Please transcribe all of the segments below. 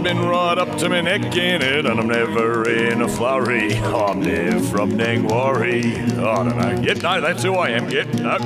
been right up to my neck in it, and I'm never in a flurry. I'm Nev from Nangwarry. I don't know. Yep, no, that's who I am. Yep, no.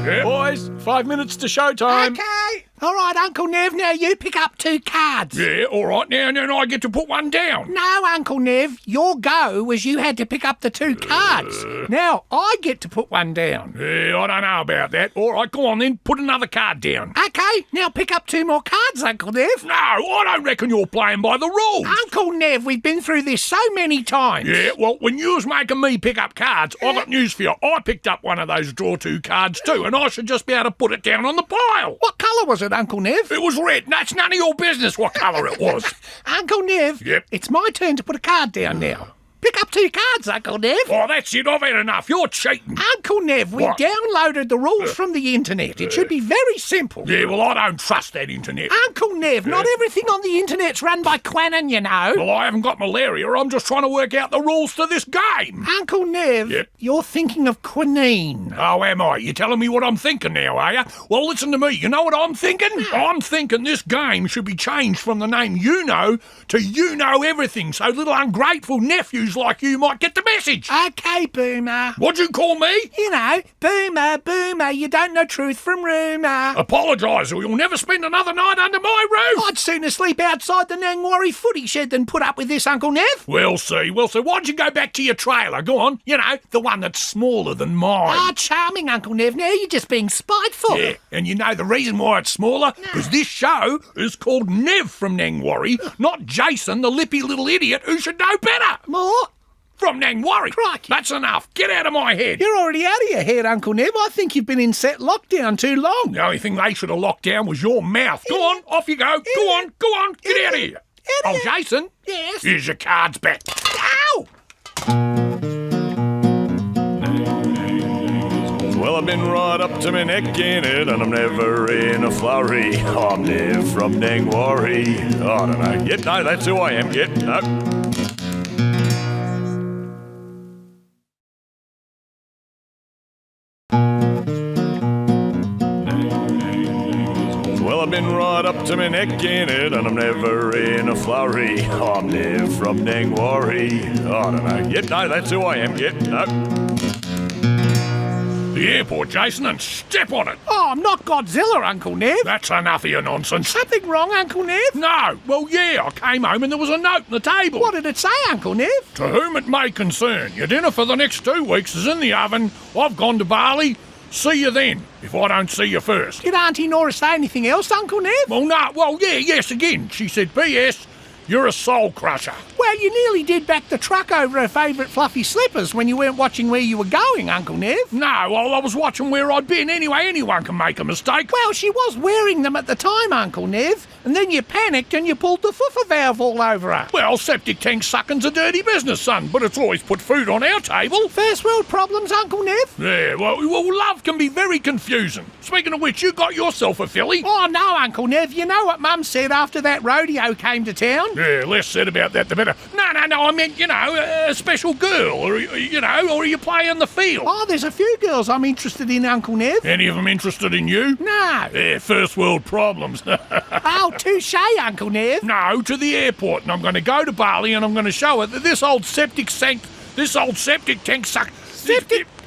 Yep. Boys, 5 minutes to showtime. Okay. All right, Uncle Nev, now you pick up 2 cards. Yeah, all right, now and then I get to put one down. No, Uncle Nev, your go was you had to pick up the 2 cards. Now I get to put one down. Yeah, I don't know about that. All right, go on then, put another card down. Okay, now pick up 2 more cards, Uncle Nev. No, I don't reckon you're playing by the rules. Uncle Nev, we've been through this so many times. Yeah, well, when you was making me pick up cards, I got news for you. I picked up one of those draw 2 cards too, and I should just be able to put it down on the pile. What colour was it, Uncle Nev? It was red. That's none of your business what colour it was. Uncle Nev, Yep. It's my turn to put a card down now. Pick up 2 cards, Uncle Nev. Oh, that's it. I've had enough. You're cheating. Uncle Nev, we What? downloaded the rules from the internet. It should be very simple. Yeah, well, I don't trust that internet. Uncle Nev, not everything on the internet's run by Quanon, you know. Well, I haven't got malaria. I'm just trying to work out the rules to this game. Uncle Nev, Yep. you're thinking of quinine. Oh, am I? You telling me what I'm thinking now, are you? Well, listen to me. You know what I'm thinking? I'm thinking this game should be changed from the name You Know to You Know Everything, so little ungrateful nephews like you might get the message. Okay, Boomer. What'd you call me? You know, Boomer, you don't know truth from rumour. Apologise, or you'll never spend another night under my roof. I'd sooner sleep outside the Nangwarry footy shed than put up with this, Uncle Nev. We'll see. Why'd you go back to your trailer? Go on. You know, the one that's smaller than mine. Ah, charming, Uncle Nev. Now you're just being spiteful. Yeah, and you know the reason why it's smaller? Because this show is called Nev from Nangwarry, not Jason, the lippy little idiot who should know better. More? From Nangwarry. Crikey. That's enough. Get out of my head. You're already out of your head, Uncle Nev. I think you've been in set lockdown too long. The only thing they should have locked down was your mouth. Go on, off you go. Go on. Get out of here. Oh, Jason. Yes? Here's your cards back. Ow! Well, I've been right up to my neck in it, and I'm never in a flurry. I'm Nev from Nangwarry. I don't know. Yep, no, that's who I am. Yep, no. Well, I've been right up to my neck in it, and I'm never in a flurry. I'm Nev from Nangwarry. I don't know. Yep, no, that's who I am. Yep, no. The airport, Jason, and step on it. Oh, I'm not Godzilla, Uncle Nev. That's enough of your nonsense. Something wrong, Uncle Nev? No. Well, yeah, I came home and there was a note on the table. What did it say, Uncle Nev? To whom it may concern, your dinner for the next 2 weeks is in the oven. I've gone to Bali. See you then, if I don't see you first. Did Auntie Nora say anything else, Uncle Nev? Well, no, yes again. She said, P.S., you're a soul crusher. Well, you nearly did back the truck over her favourite fluffy slippers when you weren't watching where you were going, Uncle Nev. No, well, I was watching where I'd been. Anyway, anyone can make a mistake. Well, she was wearing them at the time, Uncle Nev, and then you panicked and you pulled the foofer valve all over her. Well, septic tank suckin's a dirty business, son, but it's always put food on our table. First world problems, Uncle Nev? Yeah, well, love can be very confusing. Speaking of which, you got yourself a filly. Oh, no, Uncle Nev. You know what Mum said after that rodeo came to town? Yeah, less said about that, the better. No, I meant, a special girl, or are you playing the field? Oh, there's a few girls I'm interested in, Uncle Nev. Any of them interested in you? No. Yeah, first world problems. Oh, touche, Uncle Nev. No, to the airport, and I'm going to go to Bali, and I'm going to show her that this old septic tank suck.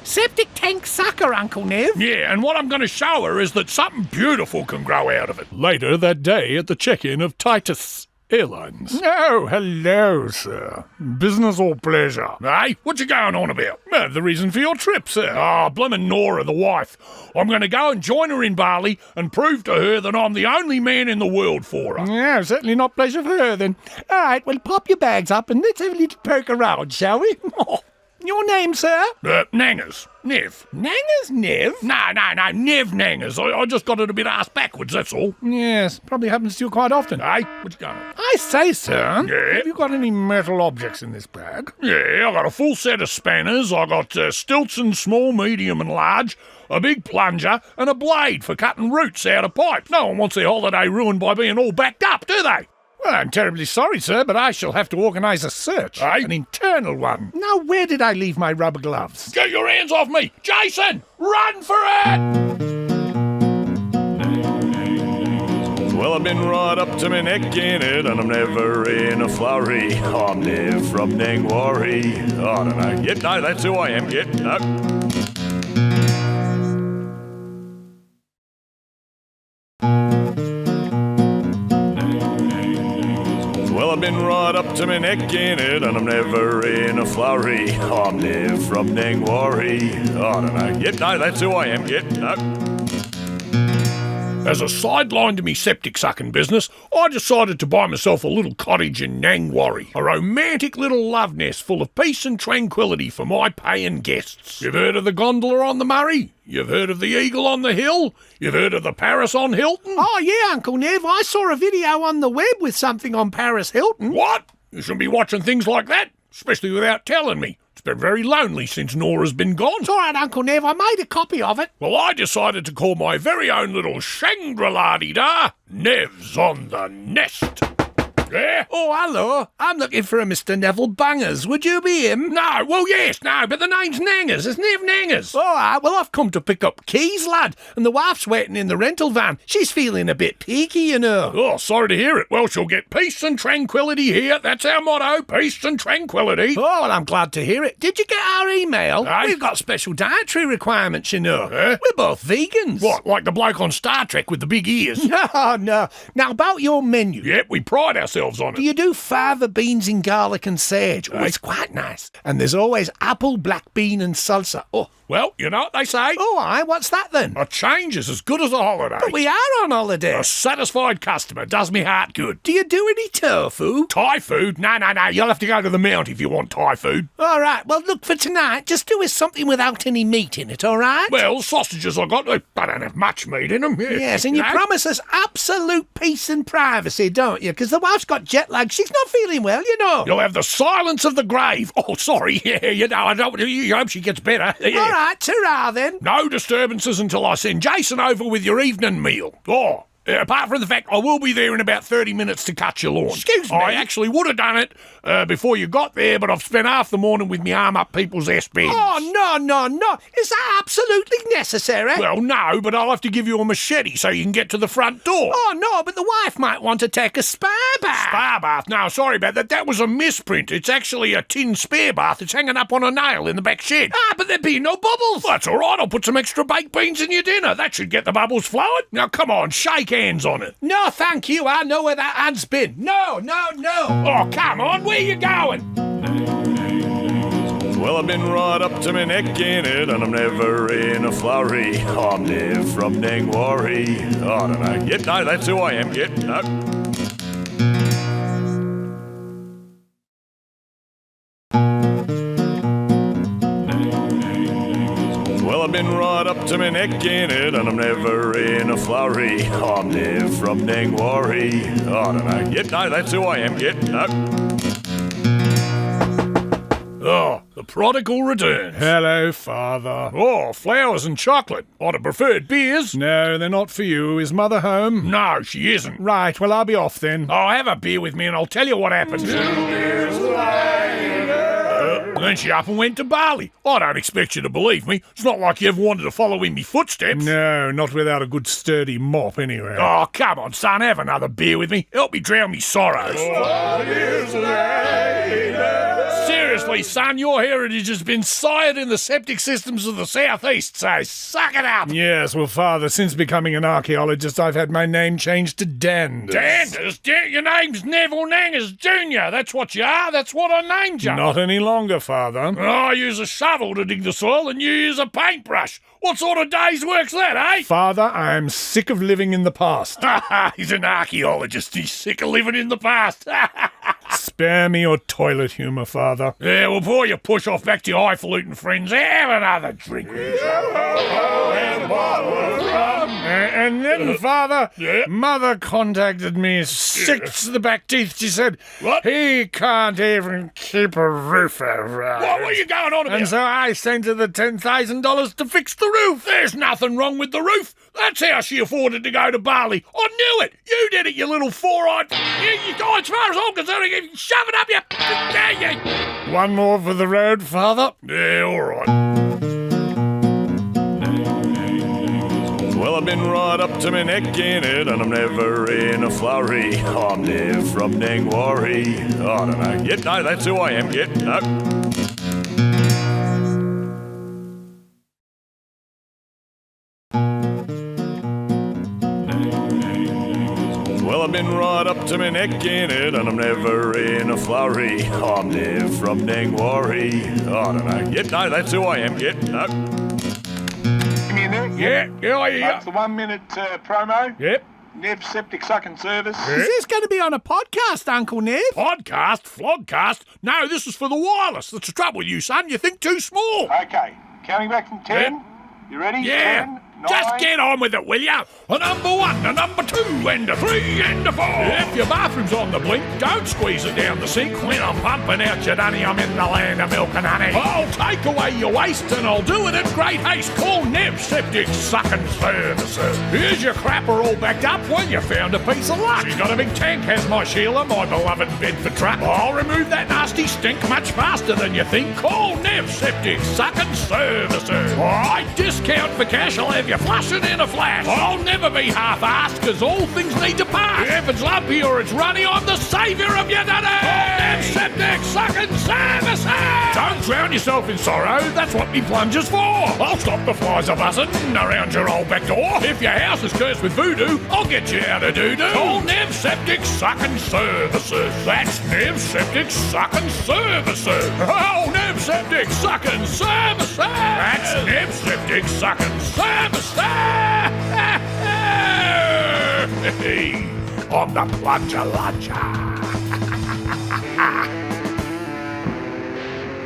Septic tank sucker, Uncle Nev. Yeah, and what I'm going to show her is that something beautiful can grow out of it. Later that day at the check-in of Titus Airlines. Oh, hello, sir. Business or pleasure? Hey, what you going on about? The reason for your trip, sir. Ah, blimmin' Nora, the wife. I'm going to go and join her in Bali and prove to her that I'm the only man in the world for her. Yeah, certainly not pleasure for her, then. All right, well, pop your bags up and let's have a little poke around, shall we? Your name, sir? Nangers. Nev. Nangers, Nev? No, Nev Nangers. I just got it a bit ass backwards, that's all. Yes, probably happens to you quite often. Hey, what you going on? I say, sir. Yeah? Have you got any metal objects in this bag? Yeah, I got a full set of spanners. I got stilts in small, medium and large, a big plunger and a blade for cutting roots out of pipe. No one wants their holiday ruined by being all backed up, do they? Well, I'm terribly sorry, sir, but I shall have to organise a search. Hey? An internal one. Now, where did I leave my rubber gloves? Get your hands off me! Jason, run for it! Well, Well, I've been right up to my neck in it, and I'm never in a flurry. I'm Nev from Nangwarry. I don't know. Yep, no, that's who I am. Yep, no. Well, I've been right up to my neck in it, and I'm never in a flurry. I'm Nev from Nangwarry. I don't know. Yep, no, that's who I am. Yep, no. As a sideline to me septic sucking business, I decided to buy myself a little cottage in Nangwarry, a romantic little love nest full of peace and tranquility for my paying guests. You've heard of the gondola on the Murray? You've heard of the Eagle on the Hill? You've heard of the Paris on Hilton? Oh, yeah, Uncle Nev. I saw a video on the web with something on Paris Hilton. What? You shouldn't be watching things like that, especially without telling me. It's been very lonely since Nora's been gone. It's all right, Uncle Nev. I made a copy of it. Well, I decided to call my very own little Shangri-La-dee-da Nev's on the Nest. Yeah? Oh, hello. I'm looking for a Mr. Neville Bangers. Would you be him? No, well, yes, no, but the name's Nangers. It's Nev Nangers. All right, well, I've come to pick up keys, lad, and the wife's waiting in the rental van. She's feeling a bit peaky, you know. Oh, sorry to hear it. Well, she'll get peace and tranquility here. That's our motto, peace and tranquility. Oh, well, I'm glad to hear it. Did you get our email? Aye. We've got special dietary requirements, you know. Eh? We're both vegans. What, like the bloke on Star Trek with the big ears? No, no. Now, about your menu. Yep, we pride ourselves on it. Do you do fava beans in garlic and sage? Oh, Aye. it's quite nice. And there's always apple, black bean and salsa. Oh, Well, you know what they say? oh, aye, what's that then? A change is as good as a holiday. But we are on holiday. A satisfied customer does me heart good. Do you do any tofu? Thai food? No, you'll have to go to the mount if you want Thai food. All right, well, look, for tonight, just do us something without any meat in it, all right? Well, sausages I got, they don't have much meat in them. Yes, and you promise us absolute peace and privacy, don't you? Because the wife's got jet lag. She's not feeling well, you know. You'll have the silence of the grave. Oh, sorry. Yeah, you know, I don't. You hope she gets better. Yeah. All right, ta-ra then. No disturbances until I send Jason over with your evening meal. Oh, apart from the fact I will be there in about 30 minutes to cut your lawn. Excuse me? I actually would have done it before you got there, but I've spent half the morning with my arm up people's S-bends. Oh, no. Is that absolutely necessary? Well, no, but I'll have to give you a machete so you can get to the front door. Oh, no, but the wife might want to take a spa bath. Spa bath? No, sorry about that. That was a misprint. It's actually a tin spare bath. It's hanging up on a nail in the back shed. Ah, but there'd be no bubbles. That's all right. I'll put some extra baked beans in your dinner. That should get the bubbles flowing. Now, come on, shake hands on it. No, thank you. I know where that hand's been. No. Oh, come on. Where you going? Well, I've been right up to my neck in it, and I'm never in a flurry. I'm Nev from Nangwarry. I don't know. Yep, no, that's who I am. Yep, no. Well, I've been right up to my neck in it, and I'm never in a flurry. I'm Nev from Nangwarry. I don't know. Yep, no, that's who I am. Yep, no. Oh, the prodigal returns. Hello, Father. Oh, flowers and chocolate. I'd have preferred beers. No, they're not for you. Is Mother home? No, she isn't. Right, well, I'll be off then. Oh, have a beer with me and I'll tell you what happened. 2 beers later. Then she up and went to Bali. I don't expect you to believe me. It's not like you ever wanted to follow in me footsteps. No, not without a good sturdy mop anyway. Oh, come on, son. Have another beer with me. Help me drown me sorrows. 4 years later. Seriously, son, your heritage has been sired in the septic systems of the southeast, so suck it up. Yes, well, Father, since becoming an archaeologist, I've had my name changed to Danders. Danders? Your name's Nev Danders Jnr. That's what you are. That's what I named you. Not any longer, Father. I use a shovel to dig the soil and you use a paintbrush. What sort of day's work's that, eh? Father, I'm sick of living in the past. He's an archaeologist. He's sick of living in the past. Spare me your toilet humour, Father. Yeah, well, before you push off back to your highfalutin friends, have another drink. And then, Father, Yeah? Mother contacted me, sick to the back teeth. She said, What? he can't even keep a roof over. What are you going on about? And so I sent her the $10,000 to fix the roof. There's nothing wrong with the roof. That's how she afforded to go to Bali. I knew it. You did it, you little four-eyed... You go as far as I'm concerned. Shove it up your... There you... One more for the road, Father. Yeah, all right. Well, I've been been right up to my neck in it, and I'm never in a flurry. I'm Nev from Nangwarry. I don't know. Yep, no, that's who I am. Yep, no. Well, I've been right up to my neck in it, and I'm never in a flurry. I'm Nev from Nangwarry. I don't know. Yep, no, that's who I am. Yep, no. Yeah, I hear That's the 1 minute promo. Yep. Nev Septic Suckin Service. Is this going to be on a podcast, Uncle Nev? Podcast? Flogcast? No, this is for the wireless. That's the trouble with you, son. You think too small. Okay, counting back from 10. You ready? Yeah. 10, 9. Just get on with it, will ya? A number 1, a number 2, and a 3, and a 4. If your bathroom's on the blink, don't squeeze it down the sink. When I'm pumping out your dunny, I'm in the land of milk and honey. I'll take away your waste, and I'll do it in great haste. Call Nev Septic Suckin Services. Here's your crapper all backed up. Well, you found a piece of luck. She's got a big tank, has my Sheila, my beloved Bedford truck. I'll remove that nasty stink much faster than you think. Call Nev Septic Suckin Services. Alright, discount for cash, I'll have you flushing in a flash. I'll never be half-assed, cause all things need to pass. If it's lumpy or it's runny, I'm the saviour of your dunny. Call Nev Septic Suckin Services. Don't drown yourself in sorrow, that's what me plunger's for. I'll stop the flies a buzzing around your old back door. If your house is cursed with voodoo, I'll get you out of doo-doo. Call Nev Septic Suckin Services. That's Nev Septic Suckin Services. Oh, Nev Septic Suckin Services. That's Nev Septic Suckin Services. I'm the plunger luncher.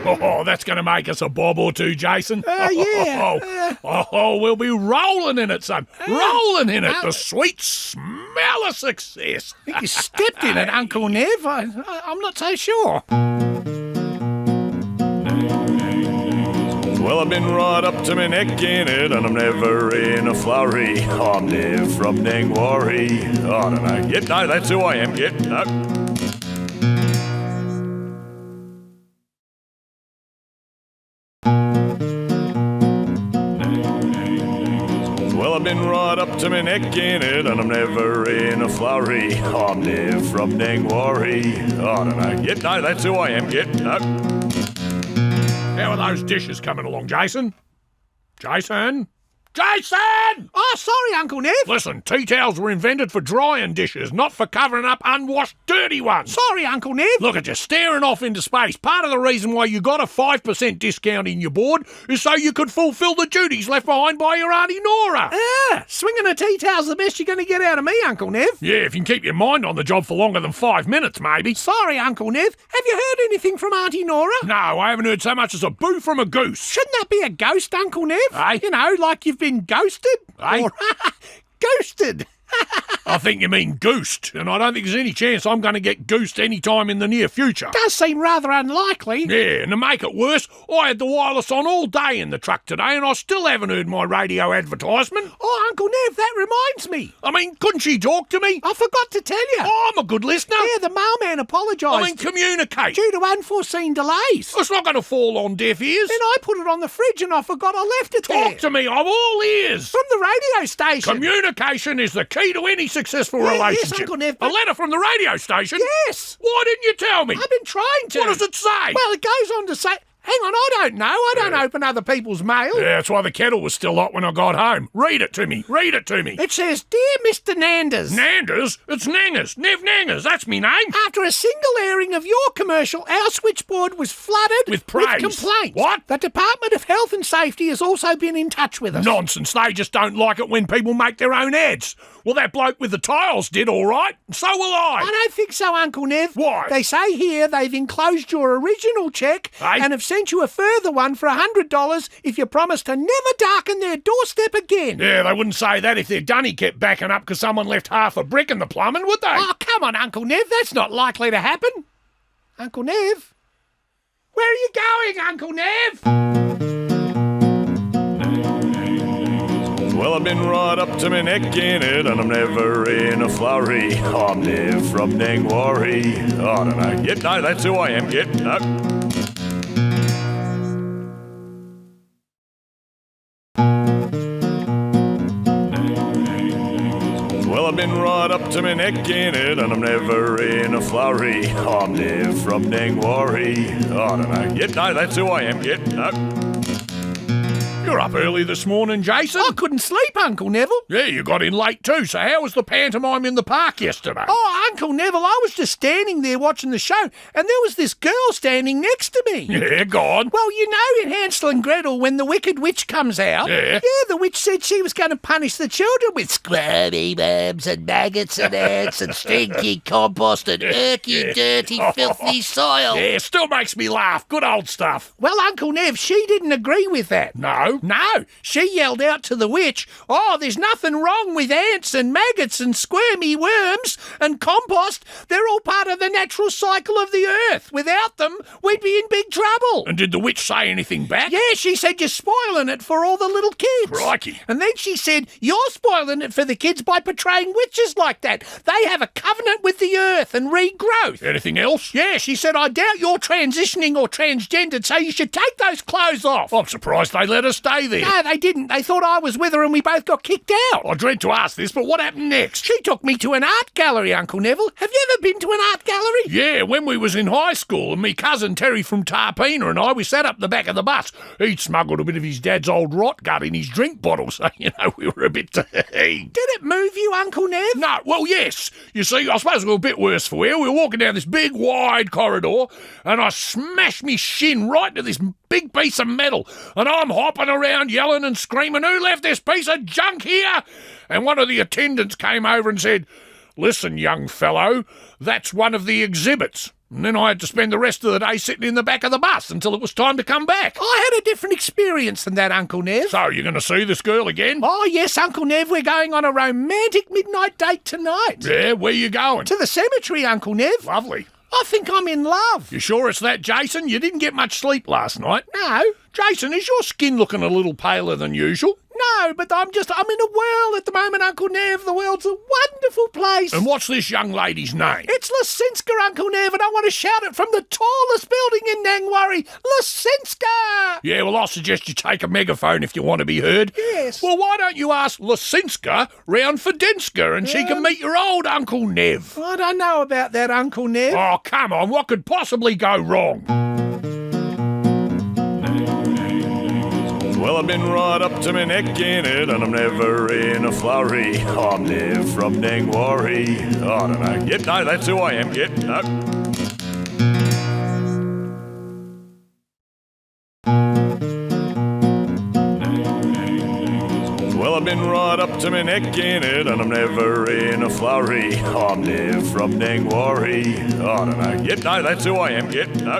Oh, that's going to make us a bob or two, Jason. Yeah. We'll be rolling in it, son. Rolling in it. The sweet smell of success. I think you stepped in it, Uncle Nev. I'm not so sure. Well, I've been right up to my neck in it, and I'm never in a flurry. I'm Nev from Nangwarry. I don't know. Yep, no, that's who I am. Yep, no. Well, I've been right up to my neck in it, and I'm never in a flurry. I'm Nev from Nangwarry. I don't know. Yep, no, that's who I am. Yep, no. How are those dishes coming along, Jason? Jason? Oh, sorry, Uncle Nev. Listen, tea towels were invented for drying dishes, not for covering up unwashed, dirty ones. Sorry, Uncle Nev. Look at you staring off into space. Part of the reason why you got a 5% discount in your board is so you could fulfil the duties left behind by your Auntie Nora. Swinging a tea towel's the best you're going to get out of me, Uncle Nev. Yeah, if you can keep your mind on the job for longer than 5 minutes, maybe. Sorry, Uncle Nev. Have you heard anything from Auntie Nora? No, I haven't heard so much as a boo from a goose. Shouldn't that be a ghost, Uncle Nev? Aye. You know, like you've been ghosted? Aye. Or ghosted? I think you mean goosed, and I don't think there's any chance I'm going to get goosed any time in the near future. Does seem rather unlikely. Yeah, and to make it worse, I had the wireless on all day in the truck today, and I still haven't heard my radio advertisement. Oh, Uncle Nev, that reminds me. I mean, couldn't she talk to me? I forgot to tell you. Oh, I'm a good listener. Yeah, the mailman apologised. I mean, communicate. Due to unforeseen delays. It's not going to fall on deaf ears. Then I put it on the fridge and I forgot I left it there. Talk to me, I'm all ears. From the radio station. Communication is the key to any successful Yes, relationship. Uncle Nev, A but- letter from the radio station? Yes. Why didn't you tell me? I've been trying to. What does it say? Well, it goes on to say... Hang on, I don't know. I don't open other people's mail. Yeah, that's why the kettle was still hot when I got home. Read it to me. Read it to me. It says, Dear Mr. Nanders. Nanders? It's Nangers. Nev Nangers. That's me name. After a single airing of your commercial, our switchboard was flooded With praise. complaints. What? The Department of Health and Safety has also been in touch with us. Nonsense. They just don't like it when people make their own ads. Well, that bloke with the tiles did all right. So will I I. don't think so, Uncle Nev. Why? They say here they've enclosed your original cheque Aye. and have sent you a further one for $100 if you promise to never darken their doorstep again. Yeah, they wouldn't say that if their dunny kept backing up because someone left half a brick in the plumbing, would they? Oh, come on, Uncle Nev. That's not likely to happen. Uncle Nev? Where are you going, Uncle Nev? Well, I've been right up to my neck in it, and I'm never in a flurry. I'm Nev from Nangwarry. I don't know. Yep, no, that's who I am. Yep, no. I've been right up to my neck in it, and I'm never in a flurry. I'm Nev from Nangwarry. I don't know. Yep, no, that's who I am. Yep, no. You're up early this morning, Jason. I couldn't sleep, Uncle Neville. Yeah, you got in late too, so how was the pantomime in the park yesterday? Oh, Uncle Neville, I was just standing there watching the show, and there was this girl standing next to me. Yeah, go on. Well, you know in Hansel and Gretel, when the Wicked Witch comes out, Yeah. the witch said she was going to punish the children with squirmy worms and maggots and ants and stinky compost and irky, dirty, filthy soil. Yeah, still makes me laugh. Good old stuff. Well, Uncle Nev, she didn't agree with that. No, she yelled out to the witch, "Oh, there's nothing wrong with ants and maggots and squirmy worms and compost. They're all part of the natural cycle of the earth. Without them, we'd be in big trouble." And did the witch say anything back? Yeah, she said, "You're spoiling it for all the little kids." Crikey. And then she said, "You're spoiling it for the kids by portraying witches like that. They have a covenant with the earth and regrowth." Anything else? Yeah, she said, "I doubt you're transitioning or transgendered, so you should take those clothes off." I'm surprised they let her stay there. No, they didn't. They thought I was with her and we both got kicked out. I dread to ask this, but what happened next? She took me to an art gallery, Uncle Neville. Have you ever been to an art gallery? Yeah, when we was in high school, and me cousin Terry from Tarpeena and I, we sat up the back of the bus. He'd smuggled a bit of his dad's old rot gut in his drink bottle, so, we were a bit... Did it move you, Uncle Nev? No, well, yes. You see, I suppose it was a bit worse for wear. We were walking down this big, wide corridor, and I smashed me shin right into this big piece of metal, and I'm hopping around yelling and screaming, "Who left this piece of junk here?" And one of the attendants came over and said, "Listen, young fellow, that's one of the exhibits." And then I had to spend the rest of the day sitting in the back of the bus until it was time to come back. I had a different experience than that, Uncle Nev. So, you're going to see this girl again? Oh, yes, Uncle Nev, we're going on a romantic midnight date tonight. Yeah, where you going? To the cemetery, Uncle Nev. Lovely. I think I'm in love. You sure it's that, Jason? You didn't get much sleep last night. No. Jason, is your skin looking a little paler than usual? No, but I'm in a whirl at the moment, Uncle Nev. The world's a wonderful place. And what's this young lady's name? It's Lechsinska, Uncle Nev, and I want to shout it from the tallest building in Nangwarry. Lechsinska! Yeah, well, I'll suggest you take a megaphone if you want to be heard. Yes. Well, why don't you ask Lechsinska round for Denska and she can meet your old Uncle Nev? I don't know about that, Uncle Nev. Oh, come on, what could possibly go wrong? Well, I've been right up to my neck in it, and I'm never in a flurry. I'm Nev from Nangwarry. I don't know. Yep, no, that's who I am. Yep, no. Well, I've been right up to my neck in it, and I'm never in a flurry. I'm Nev from Nangwarry. I don't know. Yep, no, that's who I am. Yep, no.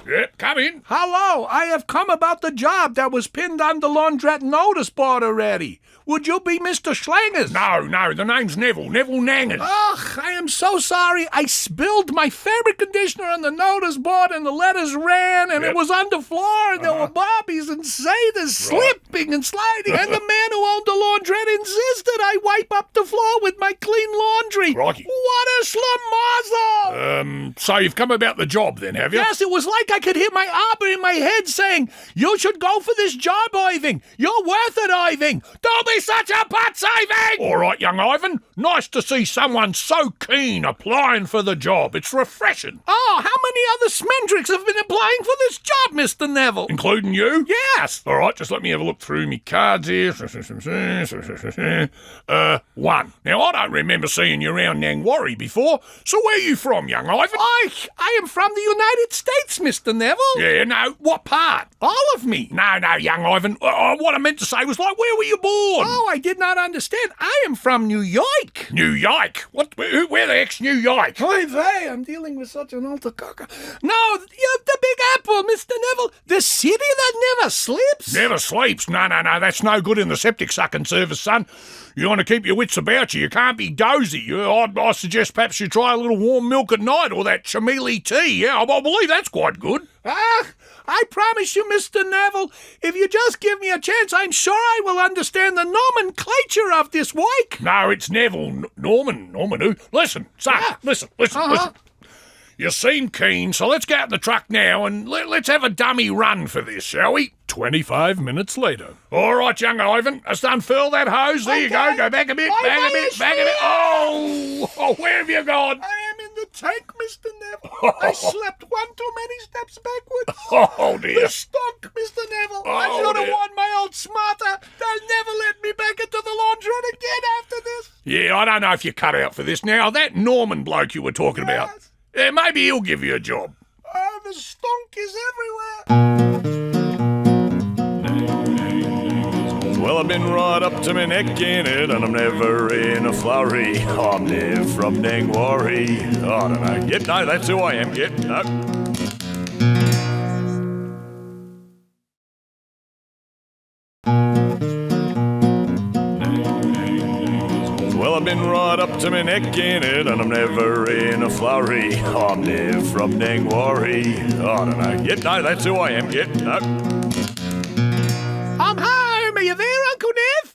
Yep, come in. Hello, I have come about the job that was pinned on the laundrette notice board already. Would you be Mr. Schlangers? No, the name's Neville Nangers. Ugh, I am so sorry. I spilled my fabric conditioner on the notice board and the letters ran and it was on the floor and there were bobbies and satyrs slipping and sliding and the man who owned the laundrette insisted I wipe up the floor with my clean laundry. Crikey. What a slamazo! So you've come about the job then, have you? Yes, it was like I could hear my arbor in my head saying, "You should go for this job, Irving. You're worth it, Irving. Don't be such a putz, Irving!" All right, young Ivan. Nice to see someone so keen applying for the job. It's refreshing. Oh, how many other smendricks have been applying for this job, Mr. Neville? Including you? Yes. All right, just let me have a look through me cards here. One. Now, I don't remember seeing you around Nangwarry before, so where are you from, young Ivan? I am from the United States, Mr. Neville. Yeah, no, what part? All of me. No, young Ivan. What I meant to say was, like, where were you born? Oh, I did not understand. I am from New York. New York? What? Where the heck's New York? Oy vey, I'm dealing with such an alter cocker. No, the Big Apple, Mr. Neville. The city that never sleeps. Never sleeps? No, that's no good in the septic sucking service, son. You want to keep your wits about you. You can't be dozy. I suggest perhaps you try a little warm milk at night or that chameli tea. Yeah, I believe that's quite good. I promise you, Mr. Neville, if you just give me a chance, I'm sure I will understand the nomenclature of this work. No, it's Neville. Norman who? Listen, son, listen. You seem keen, so let's get out in the truck now and let's have a dummy run for this, shall we? 25 minutes later. All right, young Ivan, let's unfurl that hose. There you go. Go back a bit, back a bit, back a bit. Oh, where have you gone? I am in the tank, Mr. Neville. I slept one too many steps backwards. Oh, dear. The stunk, Mr. Neville. I Oh, should have dear. worn my old smarter. They'll never let me back into the laundrette again after this. Yeah, I don't know if you're cut out for this. Now, that Norman bloke you were talking about, maybe he'll give you a job. Oh, the stunk is everywhere. Well, I've been right up to my neck in it, and I'm never in a flurry. I'm Nev from Nangwarry. I don't know. Yep, no, that's who I am. Yep, no. Well, I've been right up to my neck in it, and I'm never in a flurry. I'm Nev from Nangwarry. I don't know. Yep, no, that's who I am. Yep, no. I'm home. Are you there, Uncle Nev?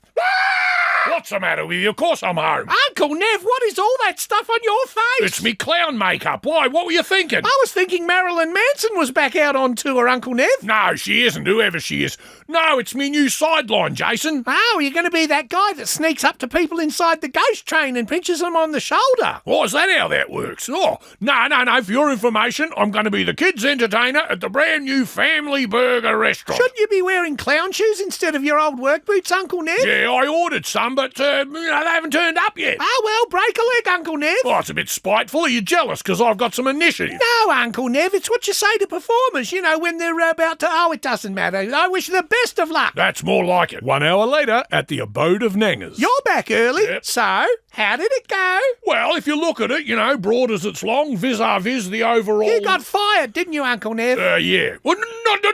What's the matter with you? Of course I'm home. Uncle Nev, what is all that stuff on your face? It's me clown makeup. Why? What were you thinking? I was thinking Marilyn Manson was back out on tour, Uncle Nev. No, she isn't, whoever she is. No, it's me new sideline, Jason. Oh, you're going to be that guy that sneaks up to people inside the ghost train and pinches them on the shoulder. Oh, is that how that works? Oh, no. For your information, I'm going to be the kids' entertainer at the brand new Family Burger restaurant. Shouldn't you be wearing clown shoes instead of your old work boots, Uncle Nev? Yeah, I ordered some, but they haven't turned up yet. Oh, well, break a leg, Uncle Nev. Oh, it's a bit spiteful. Are you jealous because I've got some initiative? No, Uncle Nev, it's what you say to performers, when they're about to... Oh, it doesn't matter. I wish you the best of luck. That's more like it. 1 hour later, at the abode of Nangers. You're back early. Yep. So, how did it go? Well, if you look at it, broad as it's long, vis-a-vis the overall... You got fired, didn't you, Uncle Nev? Yeah. Well,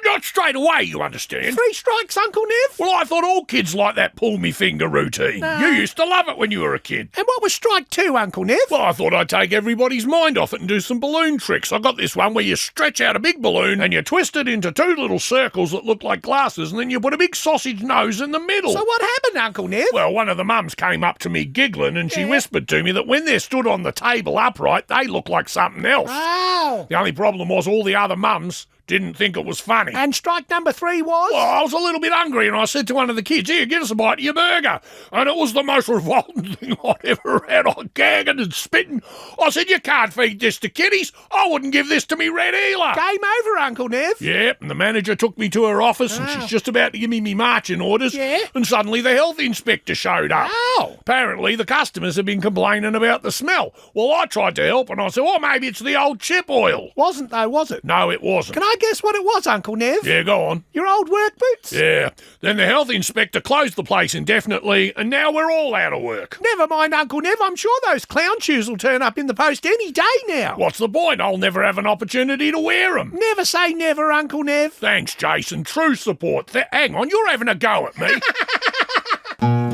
not straight away, you understand. 3 strikes, Uncle Nev? Well, I thought all kids like that pull-me-finger routine. No. You used to love it when you were a kid. And what was strike 2, Uncle Nev? Well, I thought I'd take everybody's mind off it and do some balloon tricks. I got this one where you stretch out a big balloon and you twist it into 2 little circles that look like glasses, and then you put a big sausage nose in the middle. So what happened, Uncle Nev? Well, one of the mums came up to me giggling, and she whispered to me that when they're stood on the table upright, they look like something else. Oh. The only problem was all the other mums didn't think it was funny. And strike number 3 was? Well, I was a little bit hungry, and I said to one of the kids, "Here, give us a bite of your burger." And it was the most revolting thing I'd ever had. I gagging and spitting. I said, "You can't feed this to kiddies. I wouldn't give this to me red eeler." Game over, Uncle Nev. Yep, and the manager took me to her office, and she's just about to give me marching orders. Yeah. And suddenly the health inspector showed up. Oh. Apparently the customers had been complaining about the smell. Well, I tried to help, and I said, "Oh, maybe it's the old chip oil." Wasn't though, was it? No, it wasn't. Can I guess what it was, Uncle Nev? Yeah, go on. Your old work boots? Yeah. Then the health inspector closed the place indefinitely, and now we're all out of work. Never mind, Uncle Nev. I'm sure those clown shoes will turn up in the post any day now. What's the point? I'll never have an opportunity to wear them. Never say never, Uncle Nev. Thanks, Jason. True support. Hang on, you're having a go at me.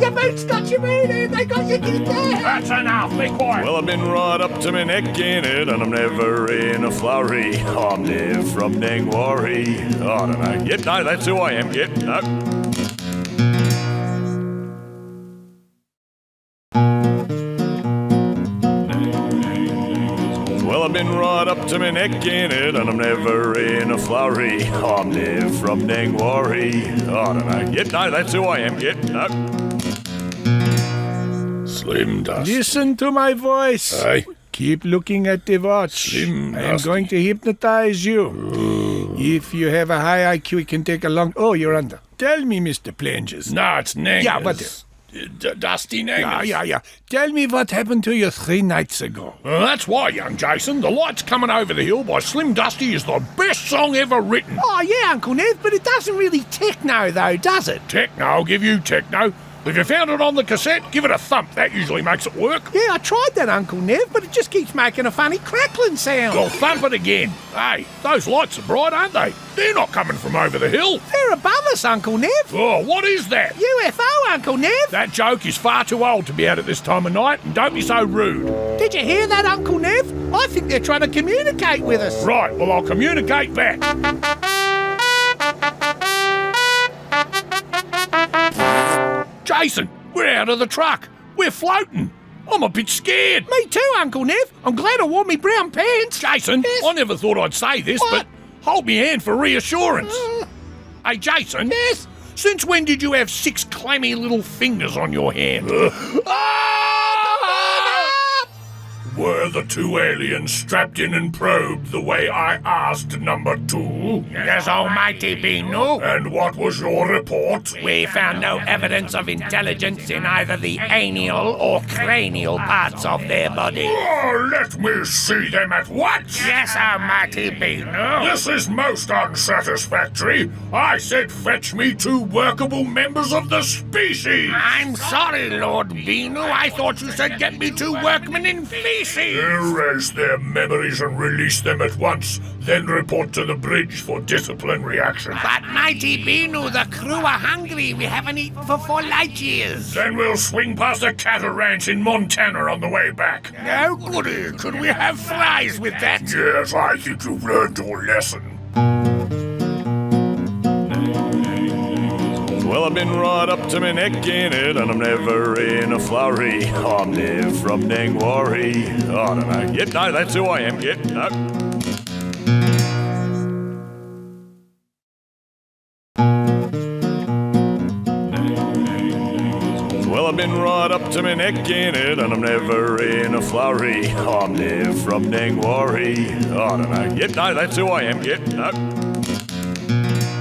Your boots got you moving. They got you in there. That's enough. Be quiet. Well, I've been right up to my neck in it, and I'm never in a flurry. I'm Nev from Nangwarry. I don't know. Yep, no, that's who I am. Yep, no. Well, I've been right up to my neck in it, and I'm never in a flurry. I'm Nev from Nangwarry. I don't know. Yep, no, that's who I am. Yep, no. Slim Dusty. Listen to my voice. Hey. Keep looking at the watch. Slim I am Dusty. going to hypnotize you. If you have a high IQ, it can take a long... Oh, you're under. Tell me, Mr. Planges. No, it's Nangers. Yeah, but- Dusty Nangers. Yeah. Tell me what happened to you 3 nights ago. Well, that's why, young Jason. The Lights Coming Over the Hill by Slim Dusty is the best song ever written. Oh, yeah, Uncle Nev, but it doesn't really techno, though, does it? Techno, I'll give you techno. If you found it on the cassette, give it a thump. That usually makes it work. Yeah, I tried that, Uncle Nev, but it just keeps making a funny crackling sound. Well, thump it again. Hey, those lights are bright, aren't they? They're not coming from over the hill. They're above us, Uncle Nev. Oh, what is that? UFO, Uncle Nev. That joke is far too old to be out at this time of night, and don't be so rude. Did you hear that, Uncle Nev? I think they're trying to communicate with us. Right, well, I'll communicate back. Jason, we're out of the truck. We're floating. I'm a bit scared. Me too, Uncle Nev. I'm glad I wore me brown pants. Jason, Yes. I never thought I'd say this, What? but hold me hand for reassurance. Hey, Hey, Jason. Yes? Since when did you have 6 clammy little fingers on your hand? Were the 2 aliens strapped in and probed the way I asked number 2? Yes, almighty Beano. And what was your report? We found no evidence of intelligence in either the anal or cranial parts of their body. Oh, let me see them at once! Yes, almighty Beano. This is most unsatisfactory. I said fetch me 2 workable members of the species. I'm sorry, Lord Beano. I thought you said get me 2 workmen in feces. Erase their memories and release them at once. Then report to the bridge for disciplinary action. But mighty Beano, the crew are hungry. We haven't eaten for 4 light years. Then we'll swing past a cattle ranch in Montana on the way back. Oh, goody. Could we have fries with that? Yes, I think you've learned your lesson. Well, I've been right up to my neck in it, and I'm never in a flurry. I'm Nev from Nangwarry. I don't know. Yep, no, that's who I am. Yep, no. Well, I've been right up to my neck in it, and I'm never in a flurry. I'm Nev from Nangwarry. I don't know. Yep, no, that's who I am. Yep, no.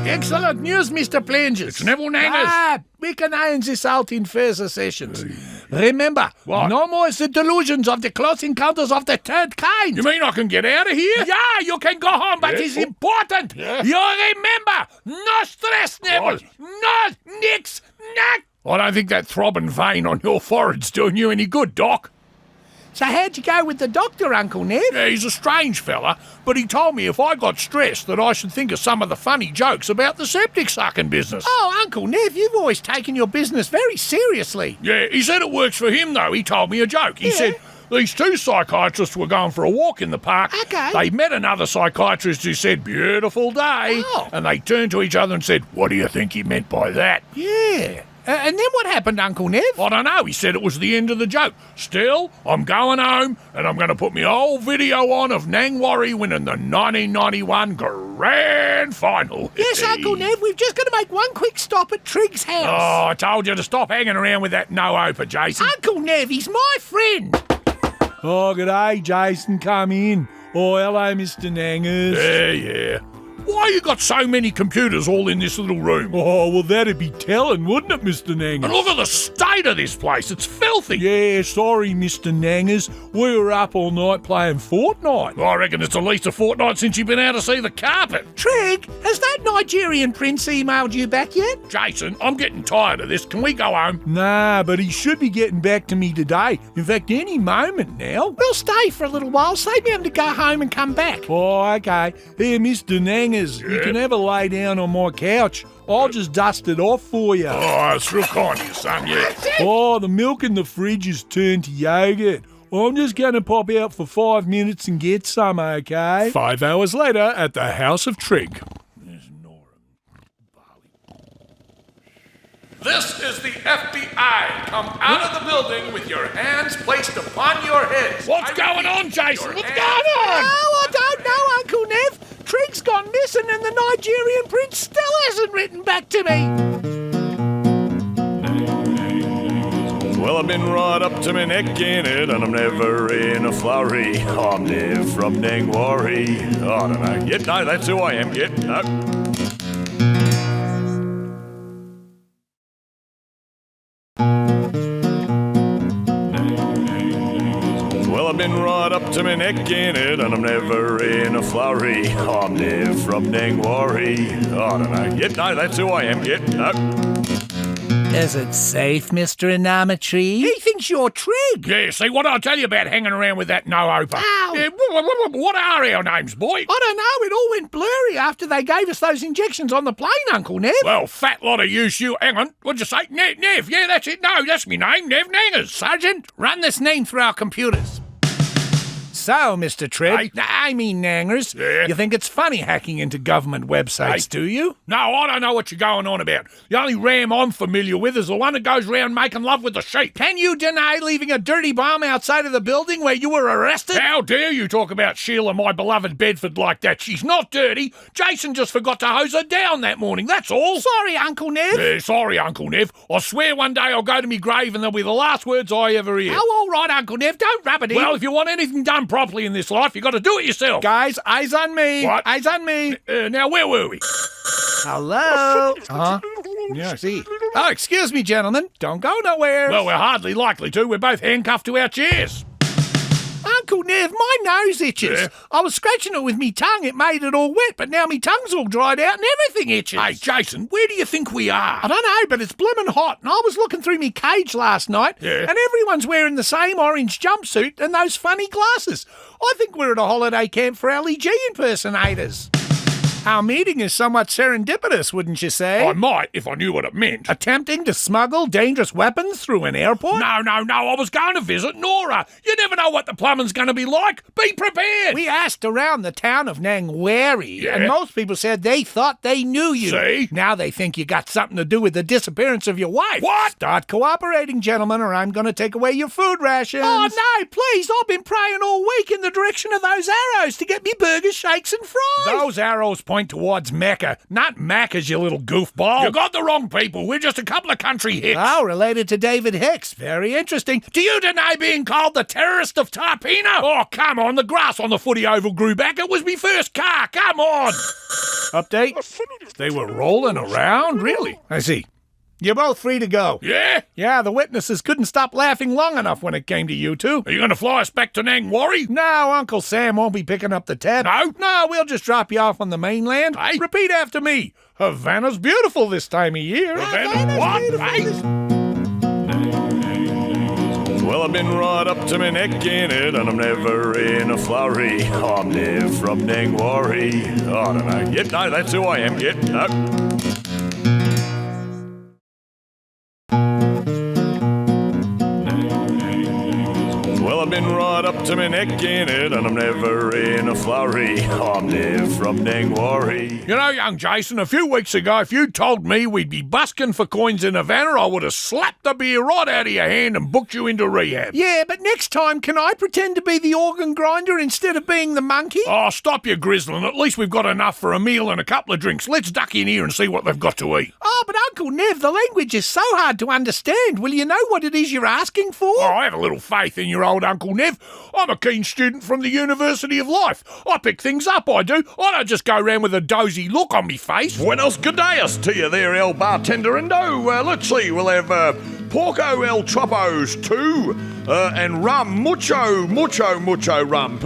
Excellent news, Mr. Planges. It's Neville Nangers. We can iron this out in further sessions. Remember, no more the delusions of the close encounters of the 3rd kind. You mean I can get out of here? Yeah, you can go home, but it's important. Yeah. You remember, no stress, Neville. No, nix, nut. I don't think that throbbing vein on your forehead's doing you any good, Doc. So how'd you go with the doctor, Uncle Nev? Yeah, he's a strange fella, but he told me if I got stressed that I should think of some of the funny jokes about the septic sucking business. Oh, Uncle Nev, you've always taken your business very seriously. Yeah, he said it works for him, though. He told me a joke. He said these 2 psychiatrists were going for a walk in the park. Okay. They met another psychiatrist who said, beautiful day. Oh. And they turned to each other and said, what do you think he meant by that? Yeah. And then what happened, Uncle Nev? I don't know. He said it was the end of the joke. Still, I'm going home and I'm going to put my old video on of Nangwarry winning the 1991 Grand Final. Yes, Uncle Nev, we've just got to make one quick stop at Trig's house. Oh, I told you to stop hanging around with that no-oper, Jason. Uncle Nev, he's my friend. Oh, g'day, Jason, come in. Oh, hello, Mr. Nangers. Yeah. Why you got so many computers all in this little room? Oh, well, that'd be telling, wouldn't it, Mr. Nangers? And look at the state of this place. It's filthy. Yeah, sorry, Mr. Nangers. We were up all night playing Fortnite. I reckon it's at least a fortnight since you've been out to see the carpet. Trig, has that Nigerian prince emailed you back yet? Jason, I'm getting tired of this. Can we go home? Nah, but he should be getting back to me today. In fact, any moment now. We'll stay for a little while. Save him to go home and come back. Oh, okay. Here, Mr. Nangers, you can have a lay down on my couch. I'll just dust it off for you. Oh, it's real kind of you, son, yeah. Oh, the milk in the fridge has turned to yogurt. I'm just going to pop out for 5 minutes and get some, okay? 5 hours later at the house of Trig. There's Nora. Bali. This is the FBI. Come out of the building with your hands placed upon your heads. What's going on, Jason? What's going on? Oh, I don't know, Uncle Nev. Trig's gone missing and the Nigerian prince still hasn't written back to me. Well, I've been right up to my neck in it, and I'm never in a flurry. I'm Nev from Nangwarry. I don't know. Yep, no, that's who I am. Yep, no. Well, I've been right up to my neck in it, and I'm never in a flurry. I'm Nev from Nangwarry. I don't know. Yep, no, that's who I am. Yep, no. Is it safe, Mr. Anometry? He thinks you're Trig. Yeah, see, what did I tell you about hanging around with that no-oper? Ow. Yeah, what are our names, boy? I don't know, it all went blurry after they gave us those injections on the plane, Uncle Nev. Well, fat lot of use you. Hang on, what'd you say? Nev, yeah, that's it. No, that's me name, Nev Nangers. Sergeant, run this name through our computers. So, Mr. Tribb, Hey. I mean Nangers, Yeah. you think it's funny hacking into government websites, do you? No, I don't know what you're going on about. The only ram I'm familiar with is the one that goes round making love with the sheep. Can you deny leaving a dirty bomb outside of the building where you were arrested? How dare you talk about Sheila, my beloved Bedford, like that? She's not dirty. Jason just forgot to hose her down that morning, that's all. Sorry, Uncle Nev. Sorry, Uncle Nev. I swear one day I'll go to me grave and they'll be the last words I ever hear. Oh, all right, Uncle Nev, don't rub it in. Well, if you want anything done properly in this life, you got to do it yourself. Guys, eyes on me. What? Eyes on me. Now, where were we? Hello. Yeah, see. Oh, excuse me, gentlemen. Don't go nowhere. Well, we're hardly likely to. We're both handcuffed to our chairs. Uncle Nev, my nose itches. Yeah? I was scratching it with me tongue. It made it all wet, but now me tongue's all dried out and everything itches. Hey, Jason, where do you think we are? I don't know, but it's blimmin' hot. And I was looking through me cage last night, Yeah? and everyone's wearing the same orange jumpsuit and those funny glasses. I think we're at a holiday camp for LEG impersonators. Our meeting is somewhat serendipitous, wouldn't you say? I might, if I knew what it meant. Attempting to smuggle dangerous weapons through an airport? No, I was going to visit Nora. You never know what the plumbing's going to be like. Be prepared. We asked around the town of Nangwarry, Yeah? and most people said they thought they knew you. See? Now they think you got something to do with the disappearance of your wife. What? Start cooperating, gentlemen, or I'm going to take away your food rations. Oh, no, please. I've been praying all week in the direction of those arrows to get me burgers, shakes, and fries. Those arrows point towards Mecca, not Macca's, you little goofball. You got the wrong people. We're just a couple of country hicks. Oh, related to David Hicks. Very interesting. Do you deny being called the terrorist of Tarpina? Oh, come on. The grass on the footy oval grew back. It was me first car. Come on. Update? They were rolling around? Really? I see. You're both free to go. Yeah? Yeah, the witnesses couldn't stop laughing long enough when it came to you two. Are you going to fly us back to Nangwarry? No, Uncle Sam won't be picking up the tab. No? No, we'll just drop you off on the mainland. Hey? Repeat after me. Havana's beautiful this time of year. Havana what? Hey? Well, I've been right up to my neck in it, and I'm never in a flurry. I'm Nev from Nangwarry. I don't know. Yep, no, that's who I am. Yep, no. Well, I've been right up to my neck in it, and I'm never in a flurry. I'm Nev from Nangwarry. You know, young Jason, a few weeks ago, if you'd told me we'd be busking for coins in Havana, I would have slapped the beer right out of your hand and booked you into rehab. Yeah, but next time, can I pretend to be the organ grinder instead of being the monkey? Oh, stop your grizzling. At least we've got enough for a meal and a couple of drinks. Let's duck in here and see what they've got to eat. Oh, but Uncle Nev, the language is so hard to understand. Will you know what it is you're asking for? Oh, I have a little faith in your old Uncle Nev. I'm a keen student from the University of Life. I pick things up, I do. I don't just go around with a dozy look on me face. Buenos G'dayas to you there, El Bartenderindo. Let's see, we'll have Porco El Tropos 2 and rum, mucho rum.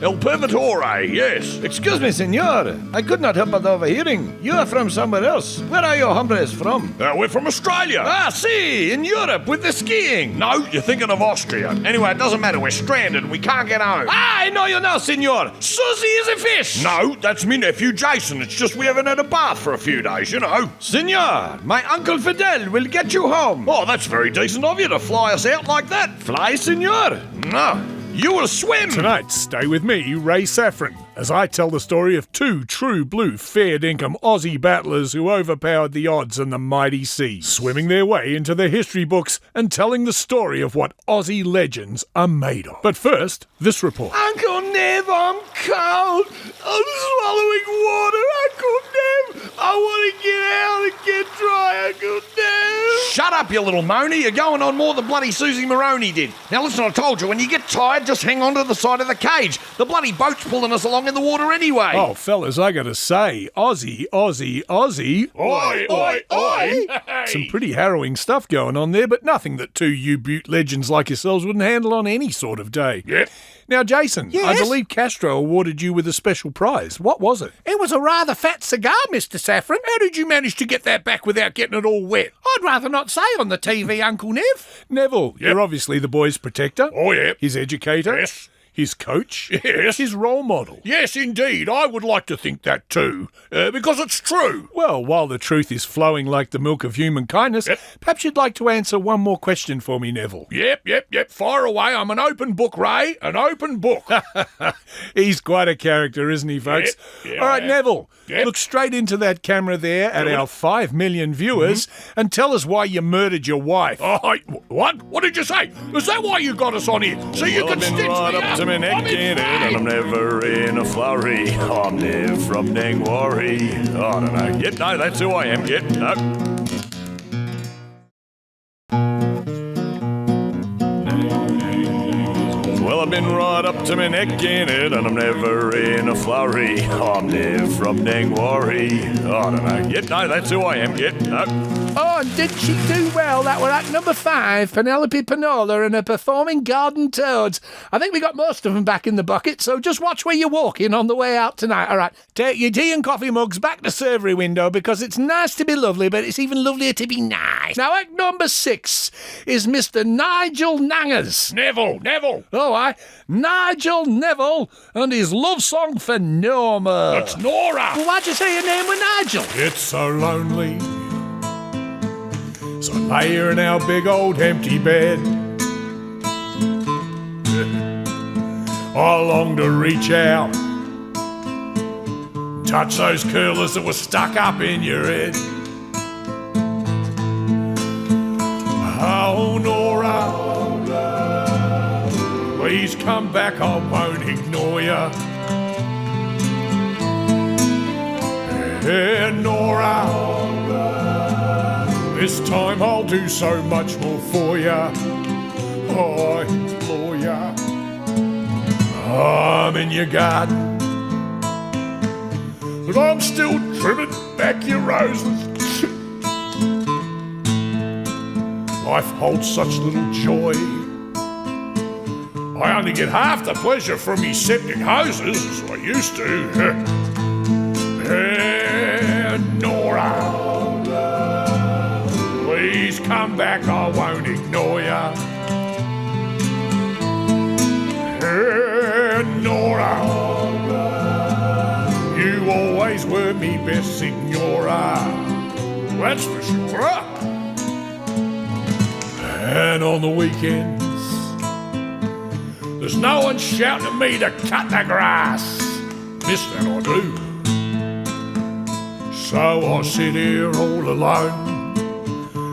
El Pervatore, yes. Excuse me, senor. I could not help but overhearing. You are from somewhere else. Where are your hombres from? We're from Australia. Ah, see, in Europe with the skiing. No, you're thinking of Austria. Anyway, it doesn't matter. We're stranded and we can't get home. Ah, I know you now, senor. Susie is a fish. No, that's me nephew Jason. It's just we haven't had a bath for a few days, you know. Senor, my Uncle Fidel will get you home. Oh, that's very decent of you to fly us out like that. Fly, senor. No, you will swim. Tonight, stay with me, Ray Saffron, as I tell the story of two true blue fair dinkum Aussie battlers who overpowered the odds in the mighty sea, swimming their way into the history books and telling the story of what Aussie legends are made of. But first, this report. Uncle Nev, I'm cold. I'm swallowing water, Uncle Nev. I want to get out and get dry, Uncle Nev. Shut up, you little moany. You're going on more than bloody Susie Maroney did. Now listen, I told you, when you get tired, just hang on to the side of the cage. The bloody boat's pulling us along in the water anyway. Oh, fellas, I gotta say, Aussie. Oi, oi, oi. Some pretty harrowing stuff going on there, but nothing that two U-Butte legends like yourselves wouldn't handle on any sort of day. Yep. Now, Jason, I Yes? believe Castro awarded you with a special prize. What was it? It was a rather fat cigar, Mr. Saffron. How did you manage to get that back without getting it all wet? I'd rather not say on the TV, Uncle Nev. Neville, you're obviously the boy's protector. Oh, yeah. His educator. Yes. His coach? Yes. His role model? Yes, indeed. I would like to think that too, because it's true. Well, while the truth is flowing like the milk of human kindness, perhaps you'd like to answer one more question for me, Neville. Yep. Fire away. I'm an open book, Ray. An open book. He's quite a character, isn't he, folks? Yeah, All right, Neville, Yep. look straight into that camera there at our 5 million viewers and tell us why you murdered your wife. Oh, what? What did you say? Is that why you got us on here? So you Well, can I've been stitch right me up to my neck I'm in it, and I'm never in a flurry. I'm Nev from Nangwarry. I don't know. Yep, no, that's who I am. Yep, no. Well, I've been right up to my neck in it, and I'm never in a flurry. I'm Nev from Nangwarry. I don't know. Yep, no, that's who I am. Yep, no. Oh, and did she do well? That were at number 5, Penelope Panola and her performing garden toads. I think we got most of them back in the bucket, so just watch where you're walking on the way out tonight. All right, take your tea and coffee mugs back to servery window, because it's nice to be lovely, but it's even lovelier to be nice. Now, at number 6 is Mr. Nigel Nangers. Neville. Oh, Nigel Neville and his love song for Nora. It's Nora. Well, why'd you say your name was Nigel? It's so lonely. So I lay here in our big old empty bed. I long to reach out, touch those curlers that were stuck up in your head. Oh, Nora, please come back, I won't ignore ya. Hey, Nora, this time I'll do so much more for ya. Oh, I implore ya. I'm in your garden, but I'm still trimming back your roses. Life holds such little joy. I only get half the pleasure from me septic hoses as I used to. Hey, Nora, please come back, I won't ignore ya. Hey, Nora, you always were me best signora. That's for sure. And on the weekends, there's no one shouting at me to cut the grass. Miss that I do. So I sit here all alone,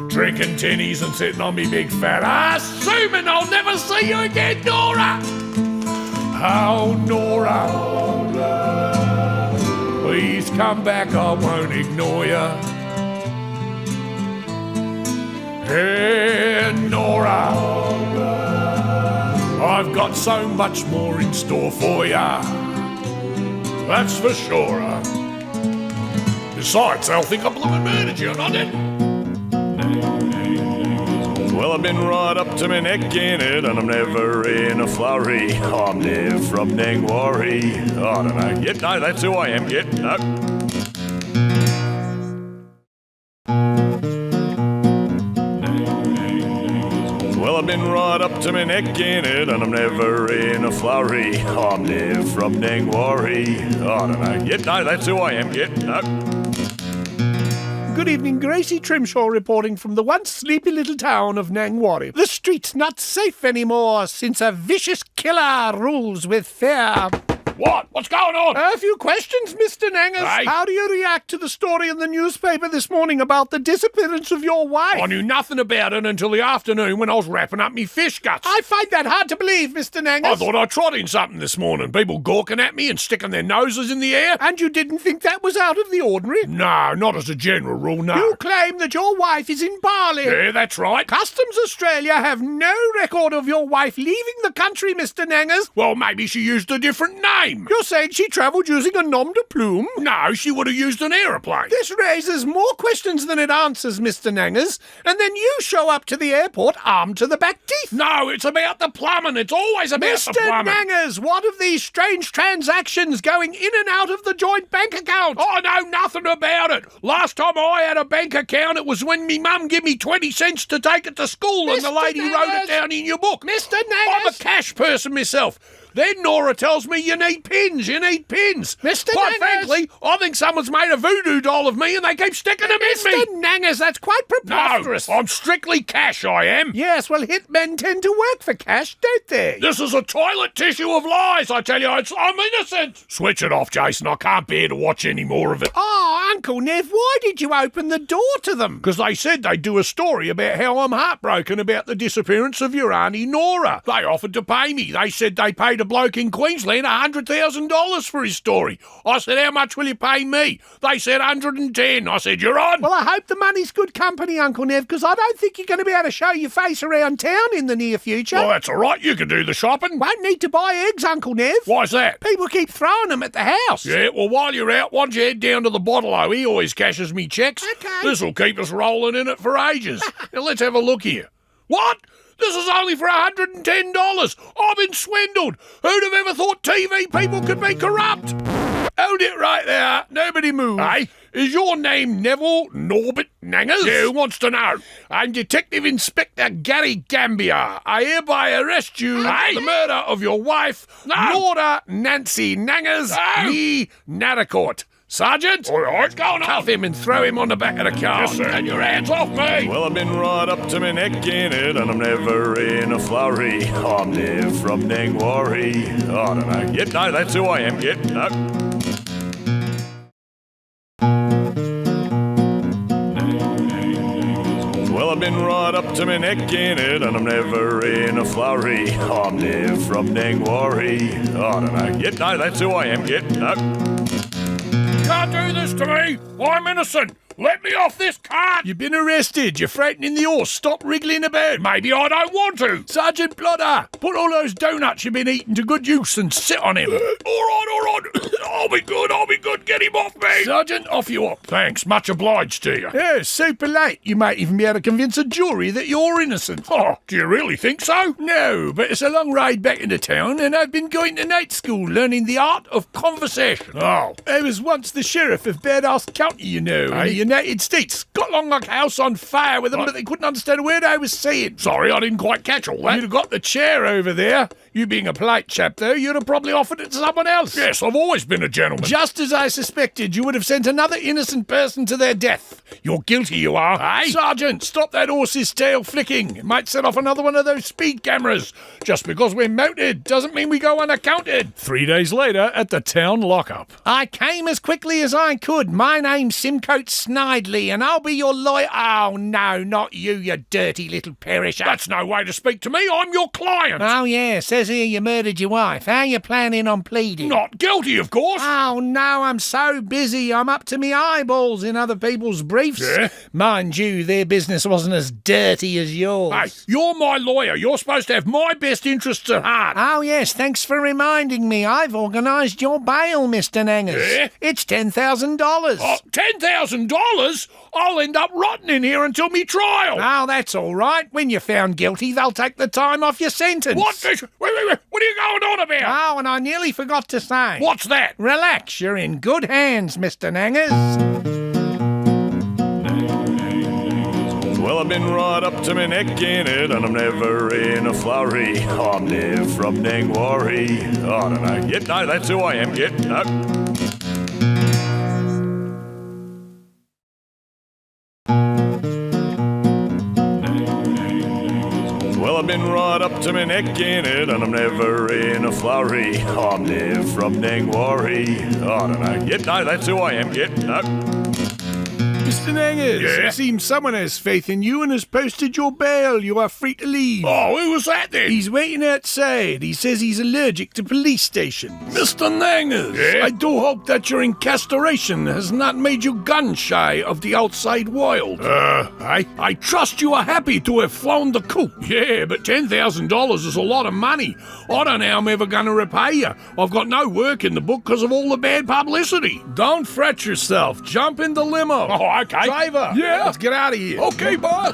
drinking tinnies and sitting on me big fat ass, assuming I'll never see you again, Nora. Oh, Nora, please come back, I won't ignore ya. Hey, Nora, I've got so much more in store for ya. That's for sure. Besides, they'll think I blooming murdered you, not it? Well, I've been right up to my neck in it, and I'm never in a flurry. I'm Nev from Nangwarry. I don't know. Yep, no, that's who I am. Yep, no. Well, I've been right up to my neck in it, and I'm never in a flurry. I'm Nev from Nangwarry. I don't know. Yep, no, that's who I am. Yep, no. Good evening, Gracie Trimshaw reporting from the once sleepy little town of Nangwarry. The street's not safe anymore since a vicious killer rules with fear. What? What's going on? A few questions, Mr. Nangers. Hey. How do you react to the story in the newspaper this morning about the disappearance of your wife? I knew nothing about it until the afternoon when I was wrapping up me fish guts. I find that hard to believe, Mr. Nangers. I thought I trod in something this morning. People gawking at me and sticking their noses in the air. And you didn't think that was out of the ordinary? No, not as a general rule, no. You claim that your wife is in Bali. Yeah, that's right. Customs Australia have no record of your wife leaving the country, Mr. Nangers. Well, maybe she used a different name. You're saying she travelled using a nom de plume? No, she would have used an aeroplane. This raises more questions than it answers, Mr. Nangers. And then you show up to the airport armed to the back teeth. No, it's about the plumbing. It's always about the Mr. plumbing. Nangers, what of these strange transactions going in and out of the joint bank account? I know nothing about it. Last time I had a bank account, it was when me mum gave me 20 cents to take it to school and the Mr. lady wrote it Nangers. down in your book. Mr. I'm a Nangers. cash person myself. Then Nora tells me you need pins. Mr. Quite Nangers. frankly, I think someone's made a voodoo doll of me and they keep sticking them in me. Mr. Nangers, that's quite preposterous. No, I'm strictly cash, I am. Yes, well, hitmen tend to work for cash, don't they? This is a toilet tissue of lies, I tell you. I'm innocent. Switch it off, Jason. I can't bear to watch any more of it. Oh, Uncle Nev, why did you open the door to them? Because they said they'd do a story about how I'm heartbroken about the disappearance of your auntie Nora. They offered to pay me. They said they paid a bloke in Queensland $100,000 for his story. I said, how much will you pay me? They said 110. I said, you're on. Well, I hope the money's good company, Uncle Nev, because I don't think you're going to be able to show your face around town in the near future. Well, that's all right. You can do the shopping. Won't need to buy eggs, Uncle Nev. Why's that? People keep throwing them at the house. Yeah, well, while you're out, why don't you head down to the bottle-o? He always cashes me checks. Okay. This'll keep us rolling in it for ages. Now, let's have a look here. What? This is only for $110. I've been swindled. Who'd have ever thought TV people could be corrupt? Hold it right there. Nobody move. Hey, is your name Neville Norbert Nangers? Yeah, who wants to know? I'm Detective Inspector Gary Gambier. I hereby arrest you for the murder of your wife, Nora Nancy Nangers, nee Narracourt. Sergeant, all right, what's going on? Cuff him and throw him on the back of the car. Yes, sir. And your hands off me. Well, I've been right up to my neck in it, and I'm never in a flurry. I'm Nev from Nangwarry. I don't know. Yep, no, that's who I am. Yep, no. Well, I've been right up to my neck in it, and I'm never in a flurry. I'm Nev from Nangwarry. I don't know. Yep, no, that's who I am. Yep, no. Can't do this to me. I'm innocent. Let me off this cart. You've been arrested. You're frightening the horse. Stop wriggling about. Maybe I don't want to. Sergeant Blotter, put all those donuts you've been eating to good use and sit on him. All right. I'll be good. Get him off me. Sergeant, off you up. Thanks. Much obliged to you. Yeah, super late. You might even be able to convince a jury that you're innocent. Oh, do you really think so? No, but it's a long ride back into town, and I've been going to night school learning the art of conversation. Oh. I was once the sheriff of Badass County, you know, in the United States. Got along like a house on fire with them, but they couldn't understand a word I was saying. Sorry, I didn't quite catch all that. You'd have got the chair over there. You being a polite chap, though, you'd have probably offered it to someone else. Yes, I've always been a gentleman. Just as I suspected, you would have sent another innocent person to their death. You're guilty, you are. Hey? Sergeant, stop that horse's tail flicking. It might set off another one of those speed cameras. Just because we're mounted doesn't mean we go unaccounted. 3 days later at the town lockup. I came as quickly as I could. My name's Simcoe Snidely, and I'll be your lawyer. Oh, no, not you, you dirty little perisher. That's no way to speak to me. I'm your client. Oh, yeah, says here you murdered your wife. How you planning on pleading? Not guilty, of course. Oh, no, I'm so busy. I'm up to me eyeballs in other people's briefs. Yeah? Mind you, their business wasn't as dirty as yours. Hey, you're my lawyer. You're supposed to have my best interests at heart. Oh, yes, thanks for reminding me. I've organised your bail, Mr. Nangers. Yeah? It's $10,000. Oh, $10,000? I'll end up rotting in here until me trial. Oh, that's all right. When you're found guilty, they'll take the time off your sentence. What? Wait. What are you going on about? Oh, and I nearly forgot to say. What's that? Relax, you're in good hands, Mr. Nangers. Well, I've been right up to my neck in it, and I'm never in a flurry. I'm Nev from Nangwarry. I don't know. Yep, no, that's who I am. Yep, no. Well, I've been right up to my neck in it, and I'm never in a flurry. I'm Nev from Nangwarry. I don't know. Yep, no, that's who I am. Yep, no. Mr. Nangers, Yeah? it seems someone has faith in you and has posted your bail. You are free to leave. Oh, who was that then? He's waiting outside. He says he's allergic to police stations. Mr. Nangers. Yeah? I do hope that your incarceration has not made you gun-shy of the outside world. I trust you are happy to have flown the coop. Yeah, but $10,000 is a lot of money. I don't know how I'm ever going to repay you. I've got no work in the book because of all the bad publicity. Don't fret yourself. Jump in the limo. Oh, okay. Driver, Yeah. let's get out of here. Okay, boss.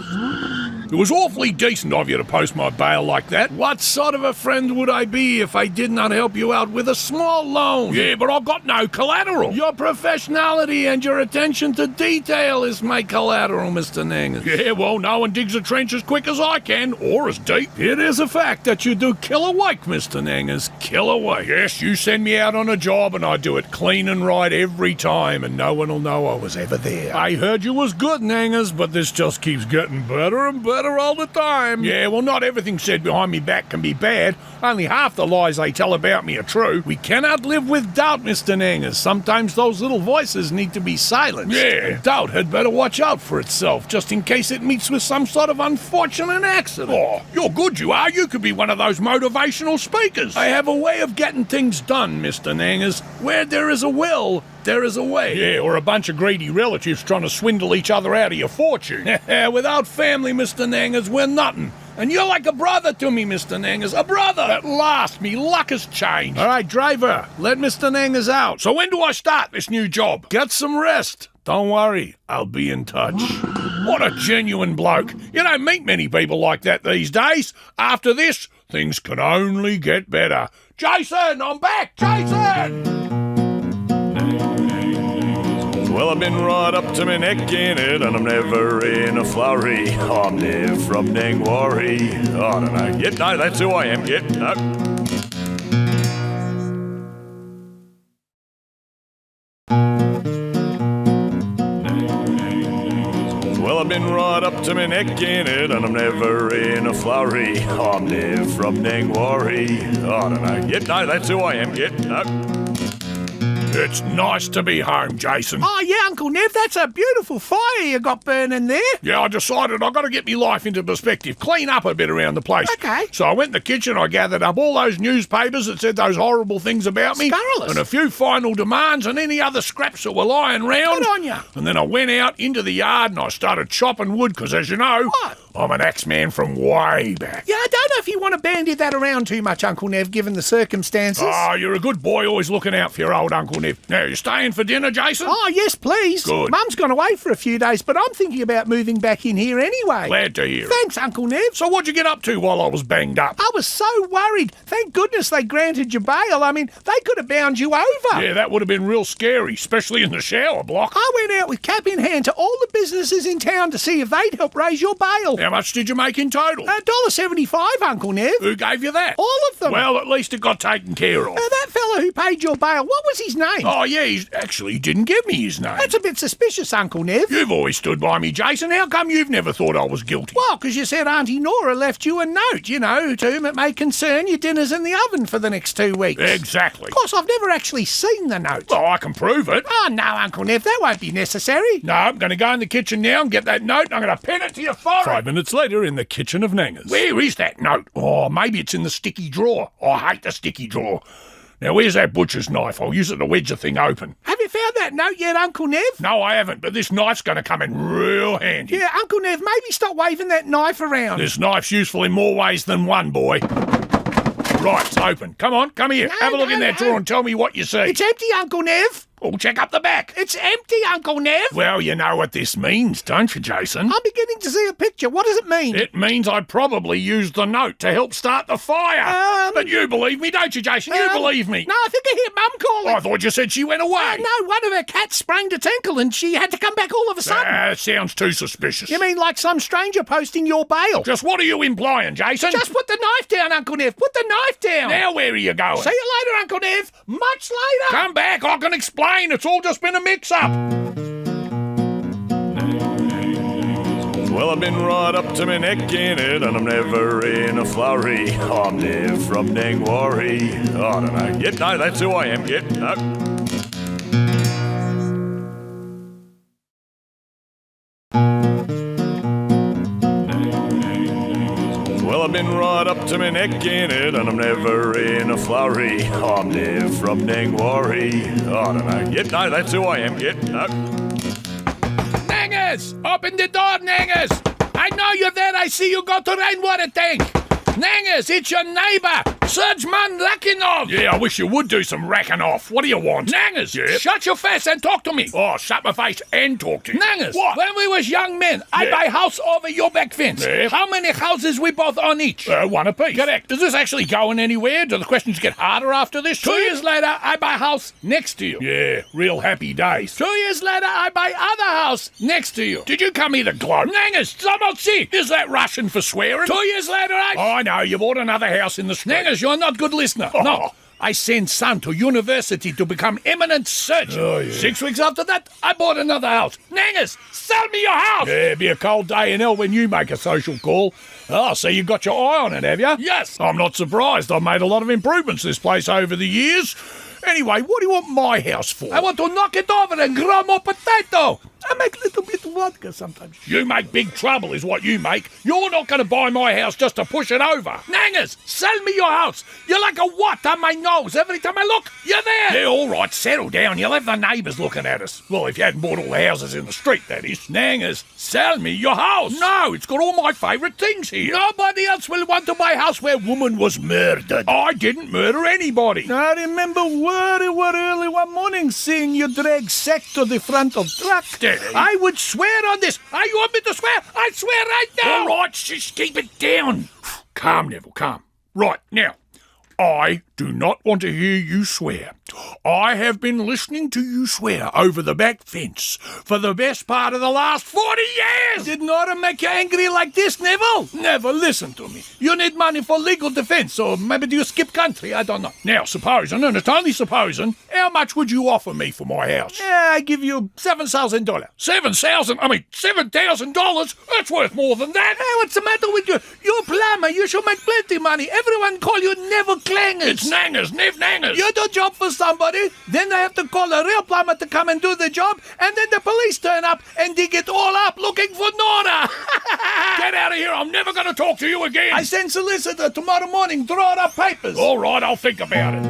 It was awfully decent of you to post my bail like that. What sort of a friend would I be if I did not help you out with a small loan? Yeah, but I've got no collateral. Your professionality and your attention to detail is my collateral, Mr. Nangus. Yeah, well, no one digs a trench as quick as I can, or as deep. It is a fact that you do kill awake, Mr. Nangus. Kill awake. Yes, you send me out on a job and I do it clean and right every time, and no one will know I was ever there. I heard you was good, Nangus, but this just keeps getting better and better all the time. Yeah, well, not everything said behind me back can be bad. Only half the lies they tell about me are true. We cannot live with doubt, Mr. Nangus. Sometimes those little voices need to be silenced. Yeah. Doubt had better watch out for itself, just in case it meets with some sort of unfortunate accident. Oh, you're good, you are. You could be one of those motivational speakers. I have a way of getting things done, Mr. Nangus. Where there is a will, there is a way. Yeah, or a bunch of greedy relatives trying to swindle each other out of your fortune. Without family, Mr. Nangus, we're nothing. And you're like a brother to me, Mr. Nangus, a brother. At last, me luck has changed. All right, driver, let Mr. Nangus out. So when do I start this new job? Get some rest. Don't worry, I'll be in touch. What a genuine bloke. You don't meet many people like that these days. After this, things can only get better. Jason, I'm back, Jason! Well, I've been right up to my neck in it, and I'm never in a flurry. I'm Nev from Nangwarry. I don't know. Yep, no, that's who I am. Yep, no. Well, I've been right up to my neck in it, and I'm never in a flurry. I'm Nev from Nangwarry. I don't know. Yep, no, that's who I am. Yep, no. It's nice to be home, Jason. Oh, yeah, Uncle Nev, that's a beautiful fire you got burning there. Yeah, I decided I've got to get me life into perspective, clean up a bit around the place. Okay. So I went in the kitchen, I gathered up all those newspapers that said those horrible things about me. Scurrilous. And a few final demands and any other scraps that were lying round. Good on ya. And then I went out into the yard and I started chopping wood, because as you know, What? I'm an axeman from way back. Yeah, I don't know if you want to bandy that around too much, Uncle Nev, given the circumstances. Oh, you're a good boy, always looking out for your old Uncle Nev. Now, you staying for dinner, Jason? Oh, yes, please. Good. Mum's gone away for a few days, but I'm thinking about moving back in here anyway. Glad to hear it. Thanks, Uncle Nev. So what'd you get up to while I was banged up? I was so worried. Thank goodness they granted you bail. I mean, they could have bound you over. Yeah, that would have been real scary, especially in the shower block. I went out with cap in hand to all the businesses in town to see if they'd help raise your bail. How much did you make in total? $1.75, Uncle Nev. Who gave you that? All of them. Well, at least it got taken care of. That fella who paid your bail, what was his name? Oh, yeah, he didn't give me his name. That's a bit suspicious, Uncle Nev. You've always stood by me, Jason. How come you've never thought I was guilty? Well, because you said Auntie Nora left you a note, to whom it may concern your dinner's in the oven for the next 2 weeks. Exactly. Of course, I've never actually seen the note. Well, I can prove it. Oh, no, Uncle Nev, that won't be necessary. No, I'm going to go in the kitchen now and get that note, and I'm going to pin it to your forehead. 5 minutes later in the kitchen of Nangers. Where is that note? Oh, maybe it's in the sticky drawer. I hate the sticky drawer. Now, where's that butcher's knife? I'll use it to wedge the thing open. Have you found that note yet, Uncle Nev? No, I haven't, but this knife's going to come in real handy. Yeah, Uncle Nev, maybe stop waving that knife around. This knife's useful in more ways than one, boy. Right, it's open. Come on, come here. Have a look in that drawer and tell me what you see. It's empty, Uncle Nev. Oh, check up the back. It's empty, Uncle Nev. Well, you know what this means, don't you, Jason? I'm beginning to see a picture. What does it mean? It means I probably used the note to help start the fire. But you believe me, don't you, Jason? You believe me. No, I think I hear Mum calling. I thought you said she went away. No, one of her cats sprained a tinkle and she had to come back all of a sudden. That sounds too suspicious. You mean like some stranger posting your bail? Just what are you implying, Jason? Just put the knife down, Uncle Nev. Put the knife down. Now where are you going? See you later, Uncle Nev. Much later. Come back, I can explain. It's all just been a mix-up. Well, I've been right up to my neck in it, and I'm never in a flurry. I'm Nev from Nangwarry. I don't know. Yep, no, that's who I am. Yep, no. Well, I've been right up to my neck in it, and I'm never in a flurry. I'm Nev from Nangwarry. I don't know. Yep, no, that's who I am. Yep, no. Nangers! Open the door, Nangers! I know you're there. I see you go to rainwater tank. Nangers, it's your neighbour, Serge Manrackinov. Yeah, I wish you would do some racking off. What do you want? Nangers, Yeah. shut your face and talk to me. Oh, shut my face and talk to you. Nangers, What? when we was young men, I Yeah. buy house over your back fence. Yeah. How many houses we both own each? One apiece. Correct. Is this actually going anywhere? Do the questions get harder after this? 2 years later, I buy house next to you. Yeah, real happy days. 2 years later, I buy other house next to you. Did you come here to gloat? Nangers, Zamotsi. Is that Russian for swearing? 2 years later, I know, you bought another house in the street. Nangers, you're not good listener. Oh. No. I sent son to university to become eminent surgeon. Oh, yeah. 6 weeks after that, I bought another house. Nangers, sell me your house. Yeah, be a cold day in hell when you make a social call. Oh, so you got your eye on it, have you? Yes. I'm not surprised. I've made a lot of improvements to this place over the years. Anyway, what do you want my house for? I want to knock it over and grow more potato. I make a little bit of vodka sometimes. You make big trouble is what you make. You're not going to buy my house just to push it over. Nangers, sell me your house. You're like a what on my nose. Every time I look, you're there. Yeah, all right, settle down. You'll have the neighbours looking at us. Well, if you hadn't bought all the houses in the street, that is. Nangers, sell me your house. No, it's got all my favourite things here. Nobody else will want to buy a house where woman was murdered. I didn't murder anybody. I remember very, very early one morning seeing you drag sack to the front of truck. Steady. I would swear on this. You want me to swear? I swear right now. All right, just keep it down. Calm, Neville, calm. Right, now, I do not want to hear you swear. I have been listening to you swear over the back fence for the best part of the last 40 years. Did Nora make you angry like this, Neville? Never listen to me. You need money for legal defense, or maybe do you skip country? I don't know. Now, supposing, and it's only supposing, how much would you offer me for my house? Yeah, I give you $7,000. $7,000? That's worth more than that. Hey, what's the matter with you? You're a plumber. You should make plenty money. Everyone call you Never Clangers. It's Nangers, Nev Danders. You do a job for somebody, then they have to call a real plumber to come and do the job, and then the police turn up and dig it all up looking for Nora. Get out of here. I'm never going to talk to you again. I send solicitor tomorrow morning, draw up papers. All right, I'll think about it.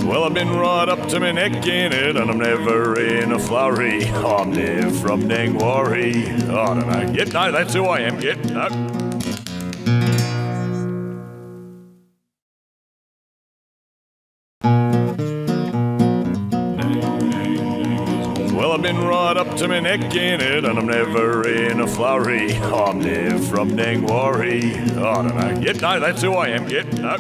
Well, I've been right up to my neck in it, and I'm never in a flurry. I'm Nev from Nangwarry. I don't know. Yep, no, that's who I am. Yep, no. Well, I've been right up to my neck in it, and I'm never in a flurry. I'm Nev from Nangwarry. I don't know. Yep, no, that's who I am. Yep, no.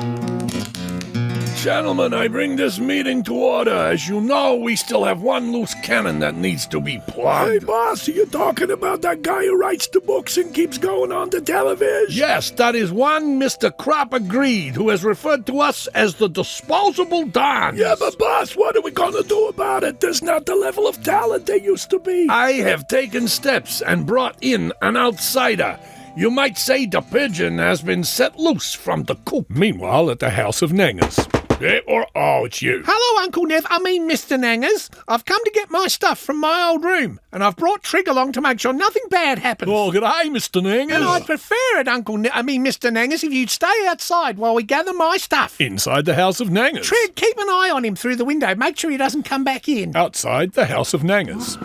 Gentlemen, I bring this meeting to order. As you know, we still have one loose cannon that needs to be plugged. Hey, boss, are you talking about that guy who writes the books and keeps going on the television? Yes, that is one Mr. Cropper Greed, who has referred to us as the disposable Don. Yeah, but boss, what are we gonna do about it? There's not the level of talent there used to be. I have taken steps and brought in an outsider. You might say the pigeon has been set loose from the coop. Meanwhile, at the House of Nangers. Yeah, oh, it's you. Hello, Uncle Nev. Mr. Nangers. I've come to get my stuff from my old room, and I've brought Trig along to make sure nothing bad happens. Oh, g'day, Mr. Nangers. And I'd prefer it, Mr. Nangers, if you'd stay outside while we gather my stuff. Inside the House of Nangers. Trig, keep an eye on him through the window. Make sure he doesn't come back in. Outside the House of Nangers.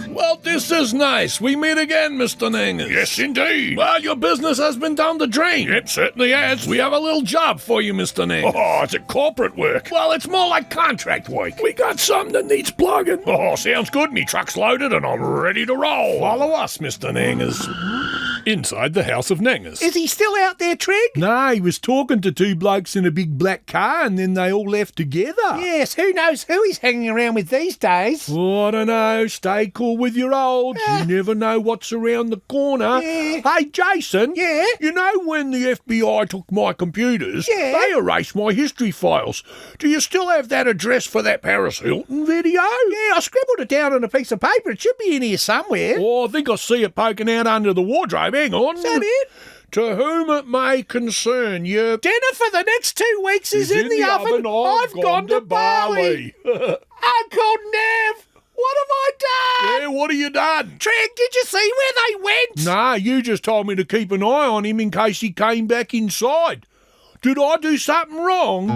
Well, this is nice. We meet again, Mr. Nangers. Yes, indeed. Well, your business has been down the drain. It certainly has. We have a little job for you, Mr. Nangers. Oh, it's a corporate work. Well, it's more like contract work. We got something that needs plugging. Oh, sounds good. Me truck's loaded and I'm ready to roll. Follow us, Mr. Nangers. Inside the House of Nangers. Is he still out there, Trig? No, he was talking to two blokes in a big black car, and then they all left together. Yes, who knows who he's hanging around with these days? Oh, I don't know. Stay cool with your olds. You never know what's around the corner. Yeah. Hey, Jason. Yeah? You know when the FBI took my computers? Yeah. They erased my history files. Do you still have that address for that Paris Hilton video? Yeah, I scribbled it down on a piece of paper. It should be in here somewhere. Oh, I think I see it poking out under the wardrobe. Hang on. Is that it? To whom it may concern you. Dinner for the next 2 weeks is in the oven. I've gone to Bali. Uncle Nev, what have I done? Yeah, what have you done? Trig, did you see where they went? Nah, you just told me to keep an eye on him in case he came back inside. Did I do something wrong?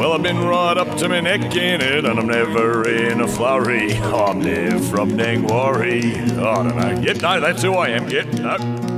Well, I've been right up to my neck in it, and I'm never in a flurry. I'm Nev from Nangwarry. I don't know. Yep, no, that's who I am. Yep, no.